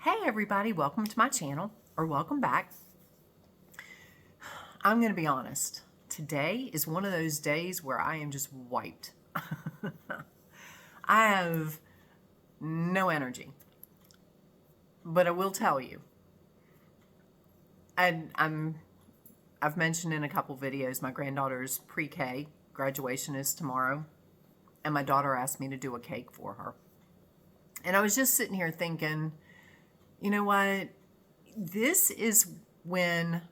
Hey everybody, welcome to my channel, or welcome back. I'm going to be honest. Today is one of those days where I am just wiped. I have no energy. But I will tell you, I've mentioned in a couple videos my granddaughter's pre-K graduation is tomorrow, and my daughter asked me to do a cake for her. And I was just sitting here thinking, you know what? This is when,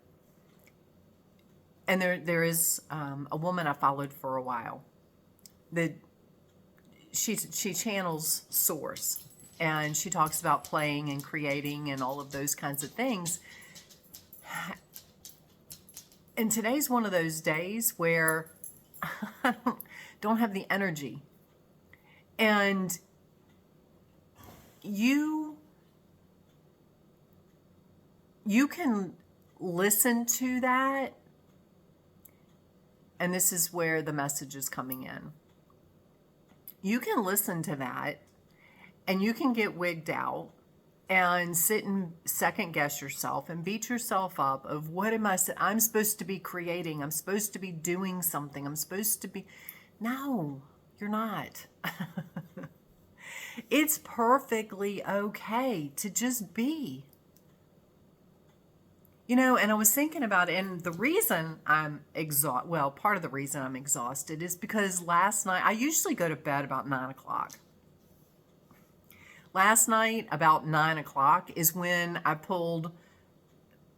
and there is a woman I followed for a while that she channels Source, and she talks about playing and creating and all of those kinds of things. And today's one of those days where I don't have the energy. And you can listen to that, and this is where the message is coming in. You can listen to that, and you can get wigged out and sit and second guess yourself and beat yourself up of what am I'm supposed to be creating, I'm supposed to be doing something, I'm supposed to be. No, you're not. It's perfectly okay to just be. You know, and I was thinking about it, and the reason I'm exhausted, well, part of the reason I'm exhausted is because last night, I usually go to bed about 9 o'clock. Last night, about 9 o'clock, is when I pulled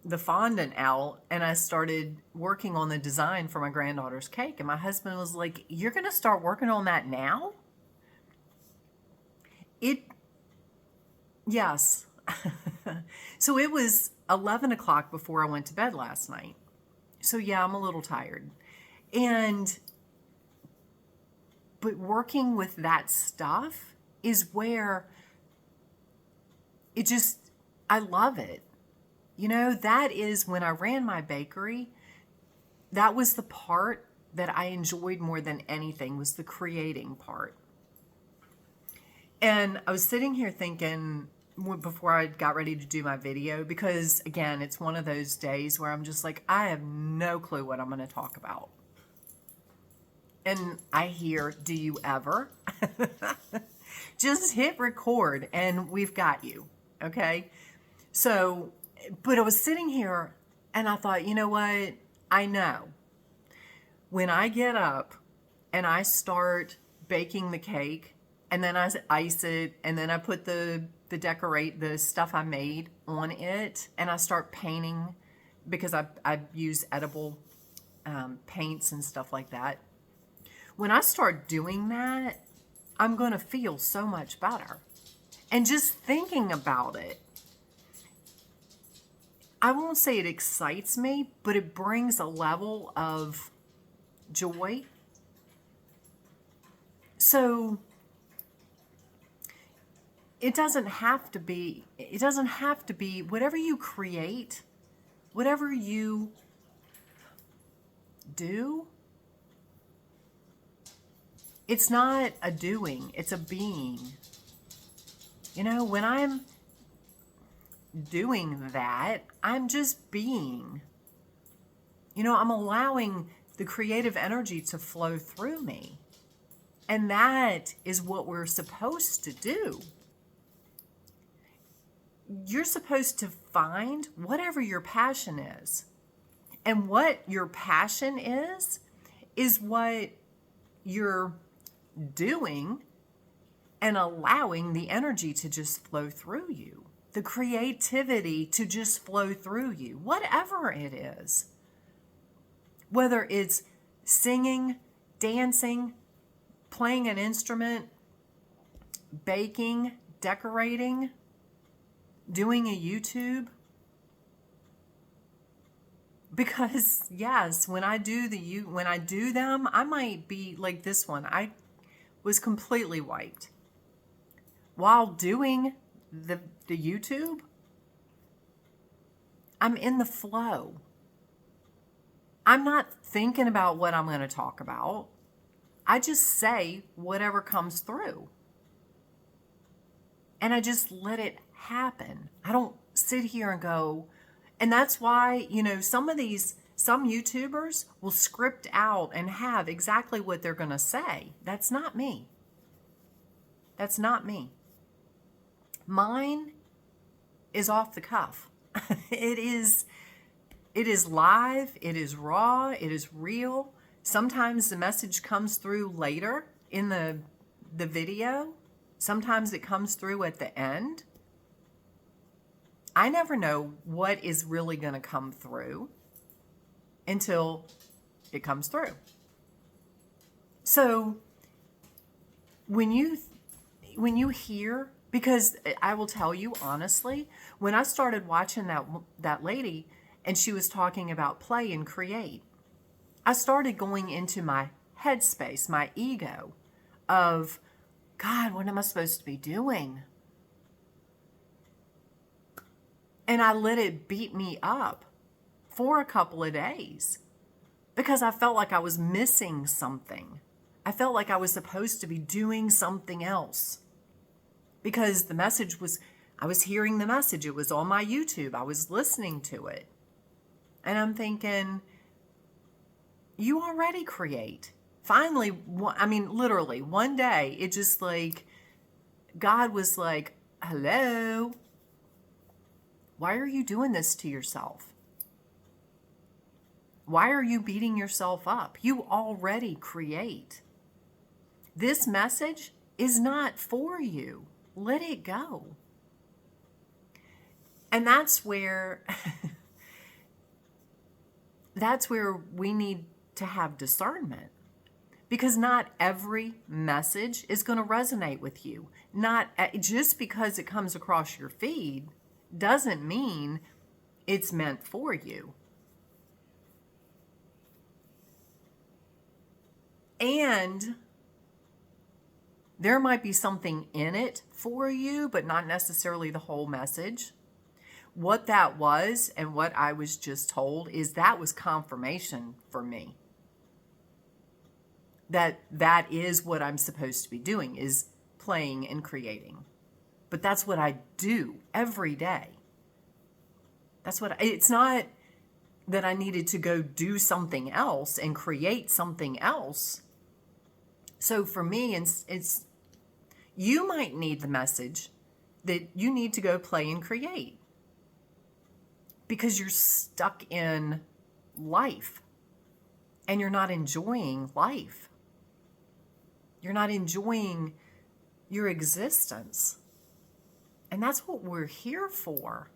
the fondant out and I started working on the design for my granddaughter's cake. And my husband was like, "You're going to start working on that now?" Yes. So it was 11 o'clock before I went to bed last night. So yeah, I'm a little tired. But working with that stuff is where I love it. You know, that is when I ran my bakery, that was the part that I enjoyed more than anything, was the creating part. And I was sitting here thinking, before I got ready to do my video, because again, it's one of those days where I'm just like, I have no clue what I'm going to talk about. And I hear, "Do you ever?" Just hit record and we've got you. Okay. So, but I was sitting here and I thought, you know what? I know when I get up and I start baking the cake, and then I ice it, and then I put the stuff I made on it, and I start painting, because I use edible paints and stuff like that. When I start doing that, I'm going to feel so much better. And just thinking about it, I won't say it excites me, but it brings a level of joy. So it doesn't have to be whatever you create, whatever you do. It's not a doing, it's a being. You know, when I'm doing that, I'm just being. You know, I'm allowing the creative energy to flow through me. And that is what we're supposed to do. You're supposed to find whatever your passion is. And what your passion is what you're doing, and allowing the energy to just flow through you. The creativity to just flow through you, whatever it is. Whether it's singing, dancing, playing an instrument, baking, decorating, doing a YouTube. Because yes, when I do them, I might be like this one. I was completely wiped. While doing the YouTube, I'm in the flow. I'm not thinking about what I'm going to talk about. I just say whatever comes through. And I just let it happen. I don't sit here and go, and that's why, some YouTubers will script out and have exactly what they're going to say. That's not me. That's not me. Mine is off the cuff. It is live, it is raw, it is real. Sometimes the message comes through later in the video. Sometimes it comes through at the end. I never know what is really going to come through until it comes through. So when you hear, because I will tell you honestly, when I started watching that lady and she was talking about play and create, I started going into my headspace, my ego of, God, what am I supposed to be doing? And I let it beat me up for a couple of days because I felt like I was missing something. I felt like I was supposed to be doing something else because I was hearing the message. It was on my YouTube. I was listening to it. And I'm thinking, you already create. Finally, literally one day, it just like, God was like, hello, why are you doing this to yourself? Why are you beating yourself up? You already create. This message is not for you. Let it go. And that's where we need to have discernment. Because not every message is going to resonate with you. Not just because it comes across your feed doesn't mean it's meant for you. And there might be something in it for you, but not necessarily the whole message. What that was and what I was just told is that was confirmation for me. That is what I'm supposed to be doing, is playing and creating. But that's what I do every day. It's not that I needed to go do something else and create something else. So for me, it's you might need the message that you need to go play and create because you're stuck in life and you're not enjoying life. You're not enjoying your existence. And that's what we're here for.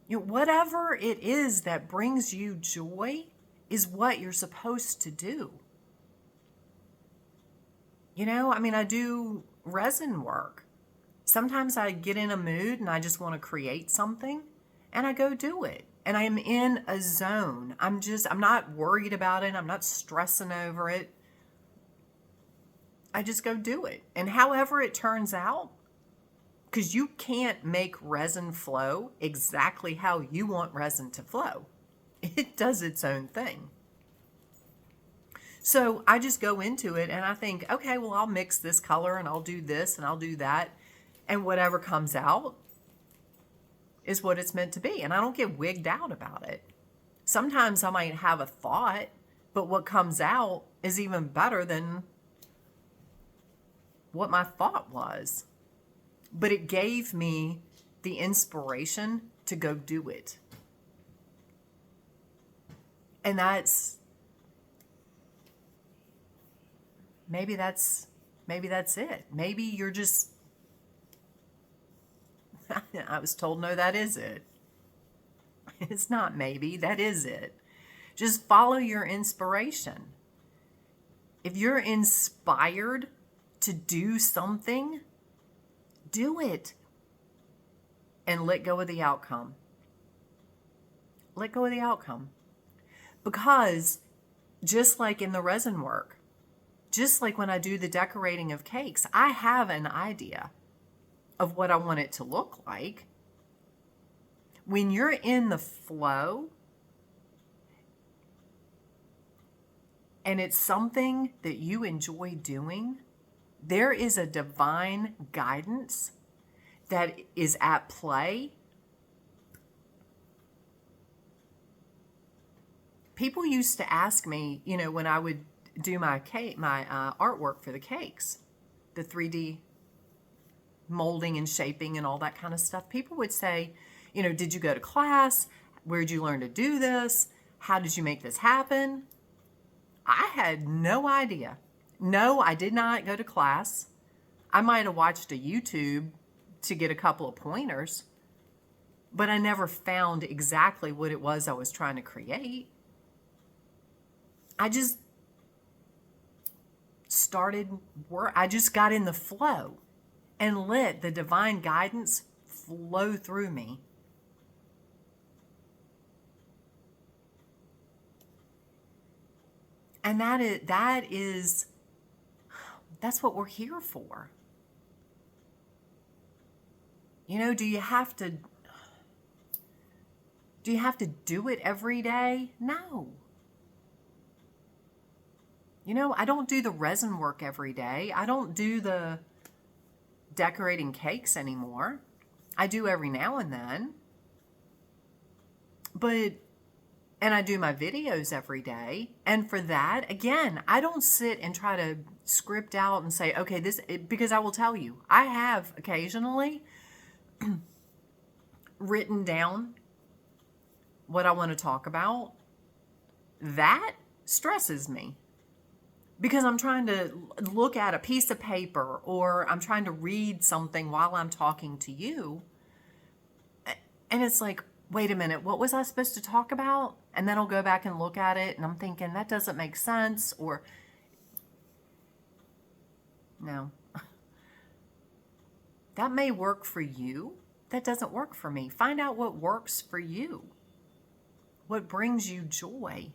Whatever it is that brings you joy is what you're supposed to do. I do resin work. Sometimes I get in a mood and I just want to create something and I go do it. And I am in a zone. I'm not worried about it. I'm not stressing over it. I just go do it. And however it turns out, because you can't make resin flow exactly how you want resin to flow. It does its own thing. So I just go into it and I think, okay, well, I'll mix this color and I'll do this and I'll do that. And whatever comes out is what it's meant to be. And I don't get wigged out about it. Sometimes I might have a thought, but what comes out is even better than what my thought was. But it gave me the inspiration to go do it. And maybe that's it. Maybe you're just, I was told, no, that is it. It's not maybe, that is it. Just follow your inspiration. If you're inspired to do something, do it. And let go of the outcome. Let go of the outcome. Because just like in the resin work, just like when I do the decorating of cakes, I have an idea of what I want it to look like. When you're in the flow and it's something that you enjoy doing, there is a divine guidance that is at play. People used to ask me, when I would do my artwork for the cakes, the 3D molding and shaping and all that kind of stuff. People would say, did you go to class? Where did you learn to do this? How did you make this happen? I had no idea. No, I did not go to class. I might have watched a YouTube to get a couple of pointers, but I never found exactly what it was I was trying to create. I just I just got in the flow and let the divine guidance flow through me. And that's what we're here for. Do you have to do it every day? No. I don't do the resin work every day. I don't do the decorating cakes anymore. I do every now and then. And I do my videos every day. And for that, again, I don't sit and try to script out and say, okay, because I will tell you, I have occasionally written down what I want to talk about. That stresses me because I'm trying to look at a piece of paper or I'm trying to read something while I'm talking to you. And it's like, wait a minute, what was I supposed to talk about? And then I'll go back and look at it and I'm thinking that doesn't make sense, or no. That may work for you. That doesn't work for me. Find out what works for you. What brings you joy.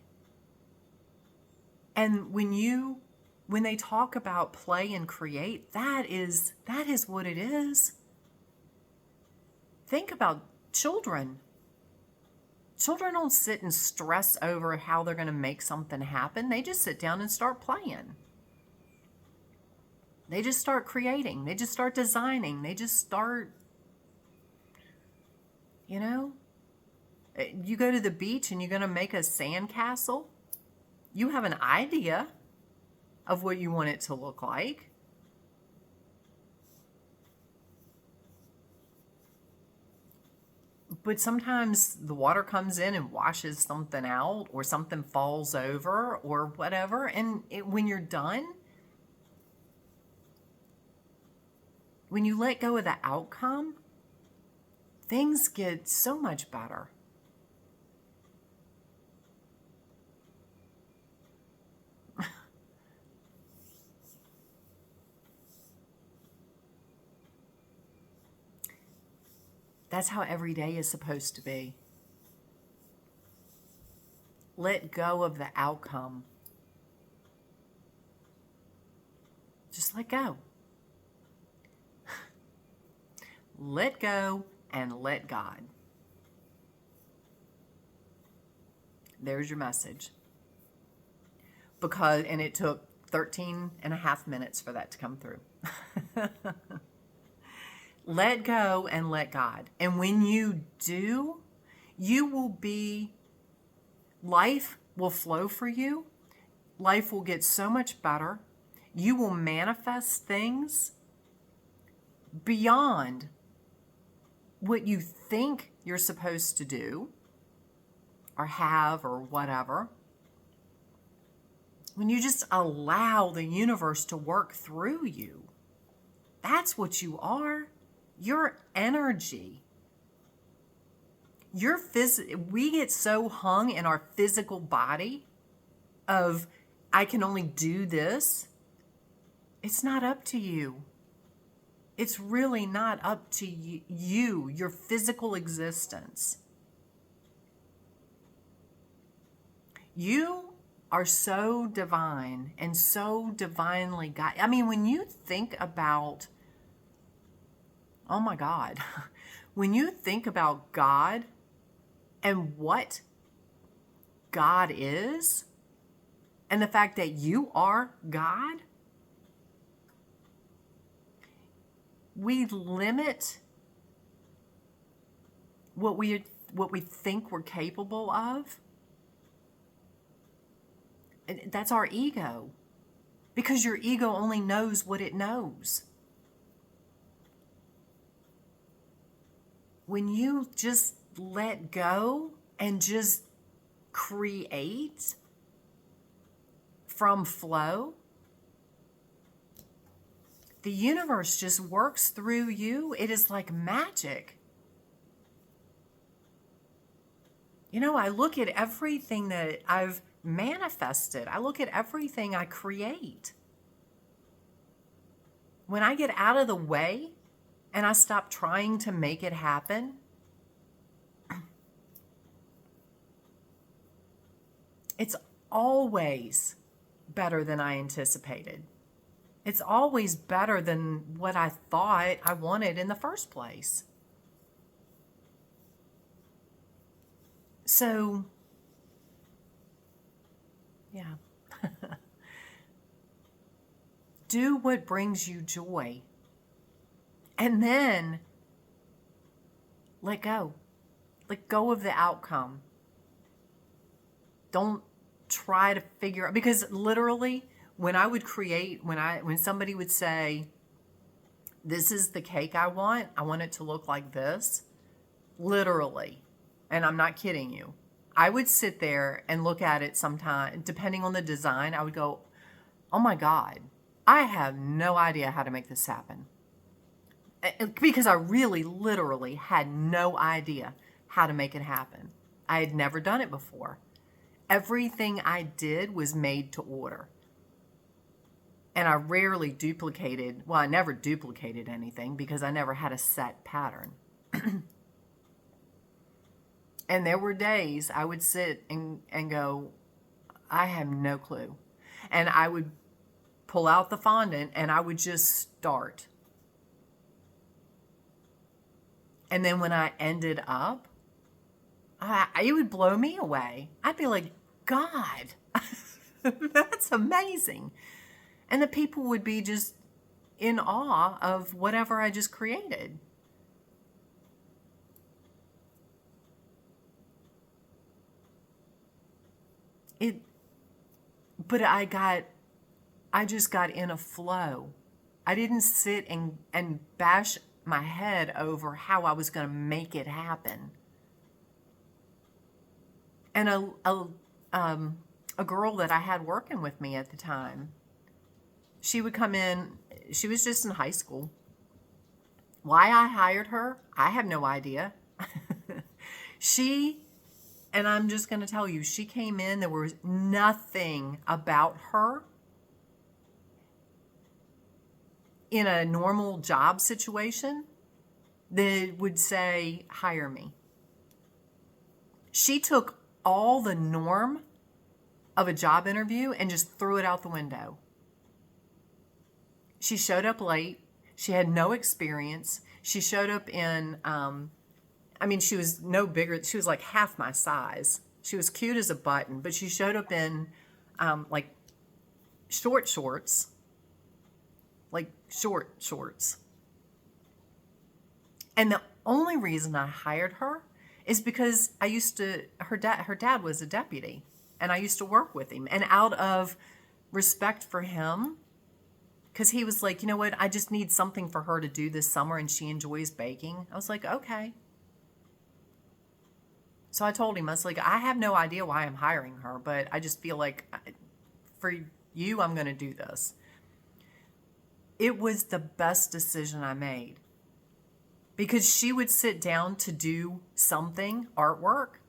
And when they talk about play and create, that is what it is. Think about children. Children don't sit and stress over how they're going to make something happen. They just sit down and start playing. They just start creating. They just start designing. They just start, you go to the beach and you're going to make a sand castle. You have an idea of what you want it to look like. But sometimes the water comes in and washes something out, or something falls over or whatever. And when you're done, when you let go of the outcome, things get so much better. That's how every day is supposed to be. Let go of the outcome. Just let go. Let go and let God. There's your message. And it took 13 and a half minutes for that to come through. Let go and let God. And when you do, life will flow for you. Life will get so much better. You will manifest things beyond what you think you're supposed to do or have or whatever. When you just allow the universe to work through you, that's what you are. Your energy. We get so hung in our physical body of, I can only do this. It's not up to you. It's really not up to you, your physical existence. You are so divine and so divinely guided. I mean, when you think about, oh my God, when you think about God and what God is, and the fact that you are God, we limit what we think we're capable of, that's our ego. Because your ego only knows what it knows. When you just let go and just create from flow, the universe just works through you. It is like magic. You know, I look at everything that I've manifested. I look at everything I create. When I get out of the way and I stop trying to make it happen, it's always better than I anticipated. It's always better than what I thought I wanted in the first place. So, yeah. Do what brings you joy. And then let go. Let go of the outcome. Don't try to figure out, because literally when I would create, when somebody would say, this is the cake I want it to look like this, literally, and I'm not kidding you, I would sit there and look at it sometime, depending on the design, I would go, oh my God, I have no idea how to make this happen. Because I really, literally had no idea how to make it happen. I had never done it before. Everything I did was made to order. And I rarely duplicated, well, I never duplicated anything because I never had a set pattern. And there were days I would sit and go, I have no clue. And I would pull out the fondant and I would just start. And then when I ended up, it would blow me away. I'd be like, God, that's amazing. And the people would be just in awe of whatever I just created. But I just got in a flow. I didn't sit and bash my head over how I was going to make it happen. And a girl that I had working with me at the time, she would come in, she was just in high school. Why I hired her, I have no idea. And I'm just going to tell you, she came in, there was nothing about her in a normal job situation that would say, hire me. She took all the norm of a job interview and just threw it out the window. She showed up late. She had no experience. She showed up in, she was no bigger. She was like half my size. She was cute as a button, but she showed up in like short shorts. And the only reason I hired her is because her dad was a deputy, and I used to work with him. And out of respect for him, because he was like, you know what, I just need something for her to do this summer, and she enjoys baking. I was like, okay. So I told him, I was like, I have no idea why I'm hiring her, but I just feel like for you, I'm going to do this. It was the best decision I made, because she would sit down to do something, artwork.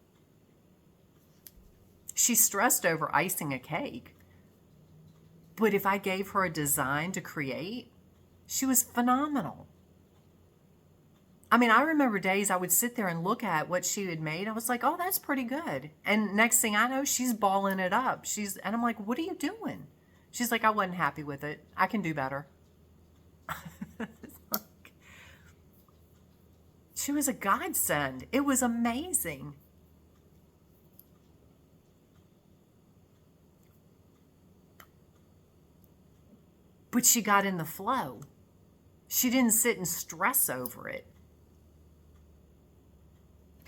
She stressed over icing a cake. But if I gave her a design to create, she was phenomenal. I remember days I would sit there and look at what she had made. I was like, oh, that's pretty good. And next thing I know, she's balling it up. And I'm like, what are you doing? She's like, I wasn't happy with it. I can do better. She was a godsend. It was amazing. But she got in the flow. She didn't sit and stress over it.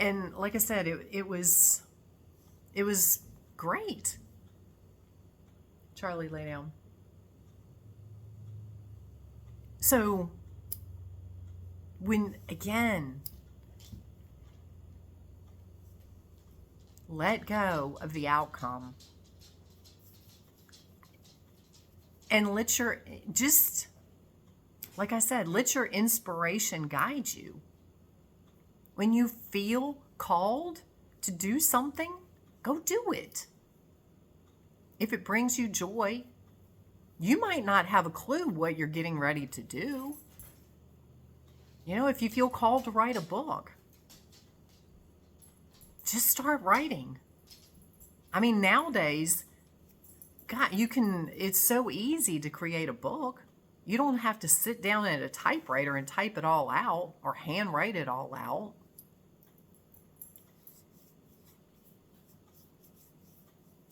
And like I said, it was great. Charlie, lay down. So when, again, let go of the outcome and let your, just like I said, let your inspiration guide you. When you feel called to do something, go do it. If it brings you joy, you might not have a clue what you're getting ready to do. You know, if you feel called to write a book, just start writing. I mean, nowadays, God, it's so easy to create a book. You don't have to sit down at a typewriter and type it all out or handwrite it all out.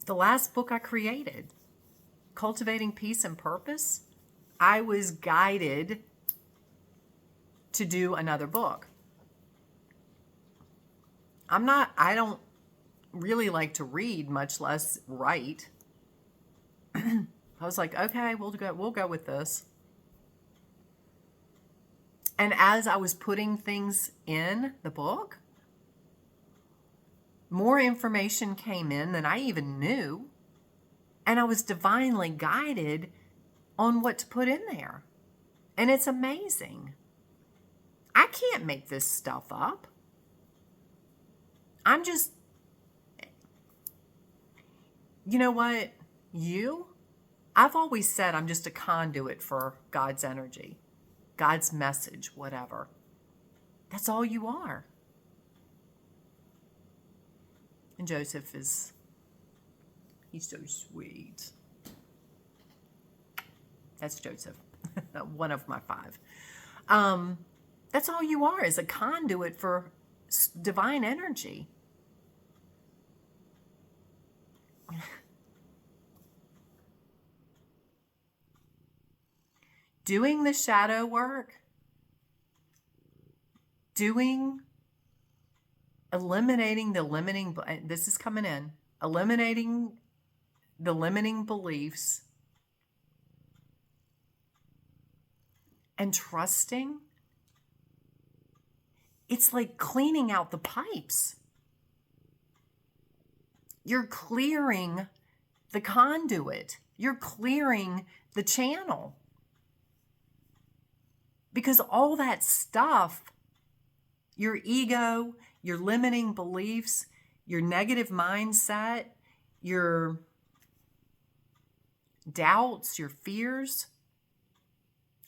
The last book I created, Cultivating Peace and Purpose, I was guided to do another book. I don't really like to read, much less write. I was like, okay, we'll go with this. And as I was putting things in the book, more information came in than I even knew. And I was divinely guided on what to put in there. And it's amazing. I can't make this stuff up. I'm just, you know what? I've always said I'm just a conduit for God's energy, God's message, whatever. That's all you are. And Joseph he's so sweet. That's Joseph, one of my 5. That's all you are, is a conduit for divine energy. Doing the shadow work, eliminating the limiting, this is coming in, eliminating the limiting beliefs and trusting. It's like cleaning out the pipes. You're clearing the conduit. You're clearing the channel. Because all that stuff, your ego, your limiting beliefs, your negative mindset, your doubts, your fears,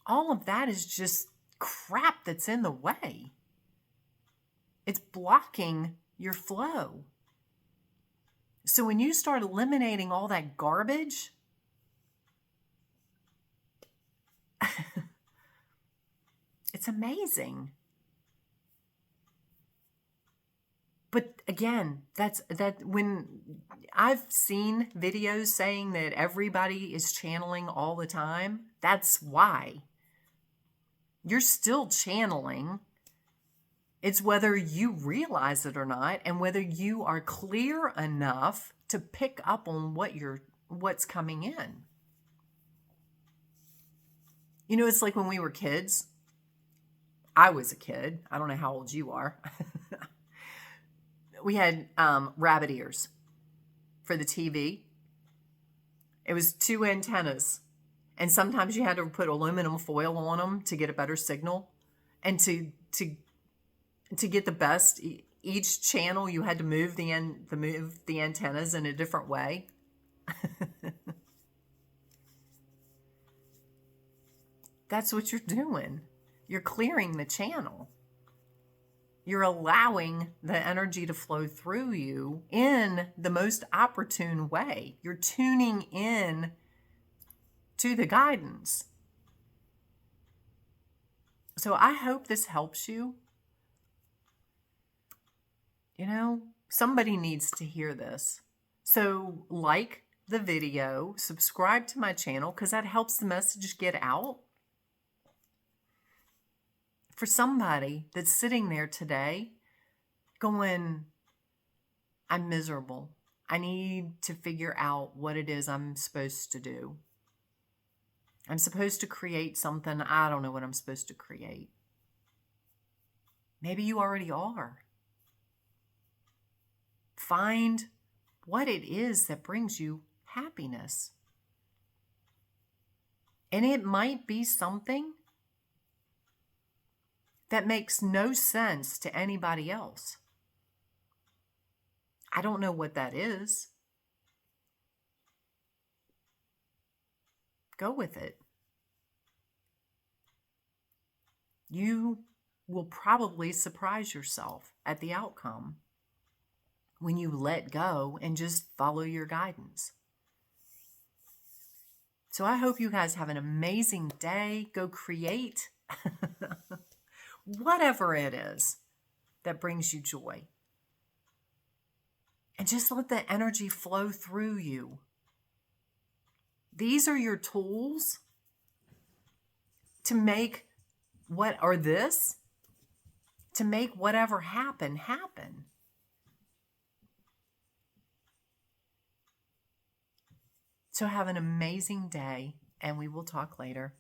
all of that is just crap that's in the way. It's blocking your flow. So when you start eliminating all that garbage, it's amazing. But again, that when I've seen videos saying that everybody is channeling all the time, that's why. You're still channeling. It's whether you realize it or not, and whether you are clear enough to pick up on what's coming in. You know, it's like when we were kids. I was a kid. I don't know how old you are. We had rabbit ears for the TV. It was 2 antennas. And sometimes you had to put aluminum foil on them to get a better signal. And to get the best, each channel you had to move the antennas in a different way. That's what you're doing. You're clearing the channel. You're allowing the energy to flow through you in the most opportune way. You're tuning in to the guidance. So I hope this helps you. You know, somebody needs to hear this. So like the video, subscribe to my channel, because that helps the message get out. For somebody that's sitting there today going, I'm miserable. I need to figure out what it is I'm supposed to do. I'm supposed to create something. I don't know what I'm supposed to create. Maybe you already are. Find what it is that brings you happiness. And it might be something that makes no sense to anybody else. I don't know what that is. Go with it. You will probably surprise yourself at the outcome when you let go and just follow your guidance. So I hope you guys have an amazing day. Go create whatever it is that brings you joy. And just let the energy flow through you. These are your tools to make to make whatever happen, happen. So have an amazing day, and we will talk later.